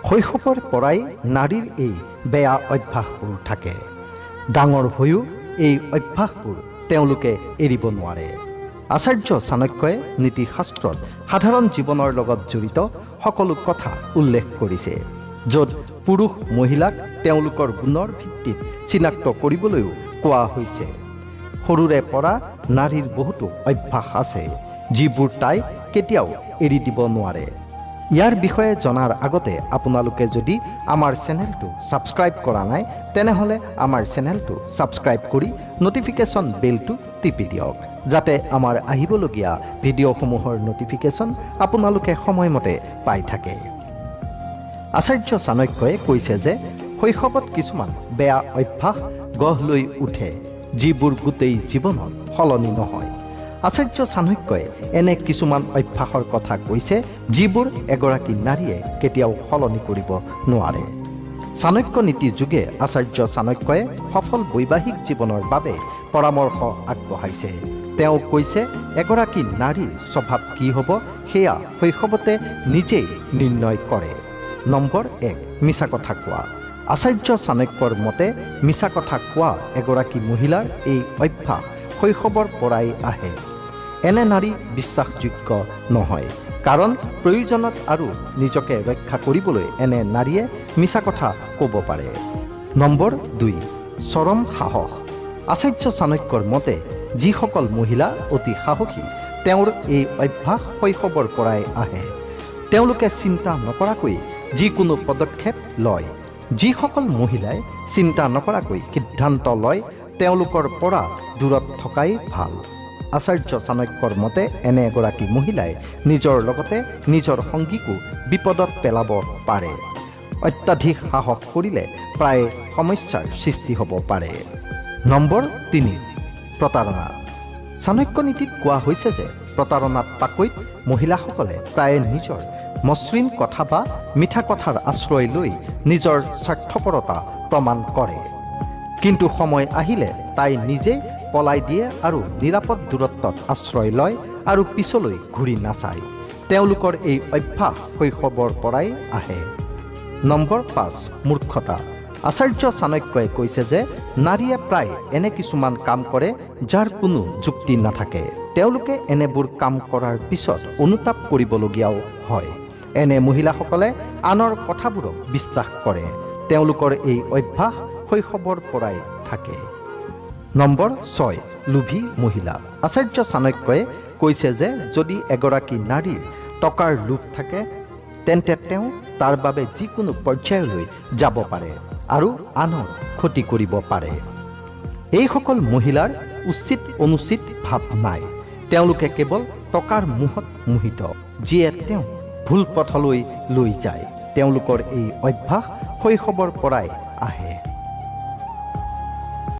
শৈশৱৰ পৰাই নাৰীৰ এই বেয়া অভ্যাসবোৰ থাকে। ডাঙৰ হৈও এই অভ্যাসবোৰ তেওঁলোকে এৰিব নোৱাৰে। আচাৰ্য চাণক্যই নীতিশাস্ত্ৰত সাধাৰণ জীৱনৰ লগত জড়িত সকলো কথা উল্লেখ কৰিছে, য'ত পুৰুষ মহিলাক তেওঁলোকৰ গুণৰ ভিত্তিত চিনাক্ত কৰিবলৈও কোৱা হৈছে। সৰুৰে পৰা নাৰীৰ বহুতো অভ্যাস আছে, যিবোৰ তাই কেতিয়াও এৰি দিব নোৱাৰে। ইয়াৰ বিষয়ে জনাৰ আগতে আপোনালোকে যদি আমাৰ চেনেলটো ছাবস্ক্ৰাইব কৰা নাই, তেনেহ'লে আমাৰ চেনেলটো ছাবস্ক্ৰাইব কৰি ন'টিফিকেশ্যন বেলটো টিপি দিয়ক, যাতে আমাৰ আহিবলগীয়া ভিডিঅ'সমূহৰ ন'টিফিকেশ্যন আপোনালোকে সময়মতে পাই থাকে। আচাৰ্য চাণক্যই কৈছে যে শৈশৱত কিছুমান বেয়া অভ্যাস গঢ় লৈ উঠে, যিবোৰ গোটেই জীৱনত সলনি নহয়। আচাৰ্য চাণক্যই এনে কিছুমান অভ্যাসৰ কথা কৈছে, যিবোৰ এগৰাকী নাৰীয়ে কেতিয়াও সলনি কৰিব নোৱাৰে। চাণক্য নীতি যোগে আচাৰ্য চাণক্যই সফল বৈবাহিক জীৱনৰ বাবে পৰামৰ্শ আগবঢ়াইছে। তেওঁ কৈছে, এগৰাকী নাৰীৰ স্বভাৱ কি হ'ব সেয়া শৈশৱতে নিজেই নিৰ্ণয় কৰে। নম্বৰ 1, মিছা কথা কোৱা। আচাৰ্য চাণক্যৰ মতে মিছা কথা কোৱা এগৰাকী মহিলাৰ এই অভ্যাস শৈশৱৰ পৰাই আহে। এনে নাৰী বিশ্বাসযোগ্য নহয়, কাৰণ প্ৰয়োজনত আৰু নিজকে ৰক্ষা কৰিবলৈ এনে নাৰীয়ে মিছা কথা ক'ব পাৰে। নম্বৰ 2, চৰম সাহস। আচাৰ্য চাণক্যৰ মতে যিসকল মহিলা অতি সাহসী, তেওঁৰ এই অভ্যাস শৈশৱৰ পৰাই আহে। তেওঁলোকে চিন্তা নকৰাকৈ যিকোনো পদক্ষেপ লয়। যিসকল মহিলাই চিন্তা নকৰাকৈ সিদ্ধান্ত লয়, তেওঁলোকৰ পৰা দূৰত থকাই ভাল। আচাৰ্য চাণক্যৰ মতে এনে এগৰাকী মহিলাই নিজৰ লগতে নিজৰ সংগীকো বিপদত পেলাব পাৰে। অত্যাধিক সাহস কৰিলে প্ৰায় সমস্যাৰ সৃষ্টি হ'ব পাৰে। নম্বৰ 3, প্ৰতাৰণা। চাণক্য নীতিত কোৱা হৈছে যে প্ৰতাৰণাত পাকৈত মহিলাসকলে প্ৰায়ে নিজৰ মসৃণ কথা বা মিঠা কথাৰ আশ্ৰয় লৈ নিজৰ স্বাৰ্থপৰতা প্ৰমাণ কৰে, কিন্তু সময় আহিলে তাই নিজেই পলাই দিয়ে আৰু নিৰাপদ দূৰত্বত আশ্ৰয় লয় আৰু পিছলৈ ঘূৰি নাচায়। তেওঁলোকৰ এই অভ্যাস শৈশৱৰ পৰাই আহে। নম্বৰ 5, মূৰ্খতা। আচাৰ্য চাণক্যই কৈছে যে নাৰীয়ে প্ৰায় এনে কিছুমান কাম কৰে যাৰ কোনো যুক্তি নাথাকে। তেওঁলোকে এনেবোৰ কাম কৰাৰ পিছত অনুতাপ কৰিবলগীয়াও হয়। এনে মহিলাসকলে আনৰ কথাবোৰক বিশ্বাস কৰে। তেওঁলোকৰ এই অভ্যাস শৈশৱৰ পৰাই থাকে। নম্বৰ 6, লোভী মহিলা। আচাৰ্য চাণক্যই কৈছে যে যদি এগৰাকী নাৰীৰ টকাৰ লোভ থাকে, তেন্তে তেওঁ তাৰ বাবে যিকোনো পৰ্যায়লৈ যাব পাৰে আৰু আনৰ ক্ষতি কৰিব পাৰে। এইসকল মহিলাৰ উচিত অনুচিত ভাৱ নাই। তেওঁলোকে কেৱল টকাৰ মোহত মোহিত, যিয়ে তেওঁ ভুল পথলৈ লৈ যায়। তেওঁলোকৰ এই অভ্যাস শৈশৱৰ পৰাই আহে।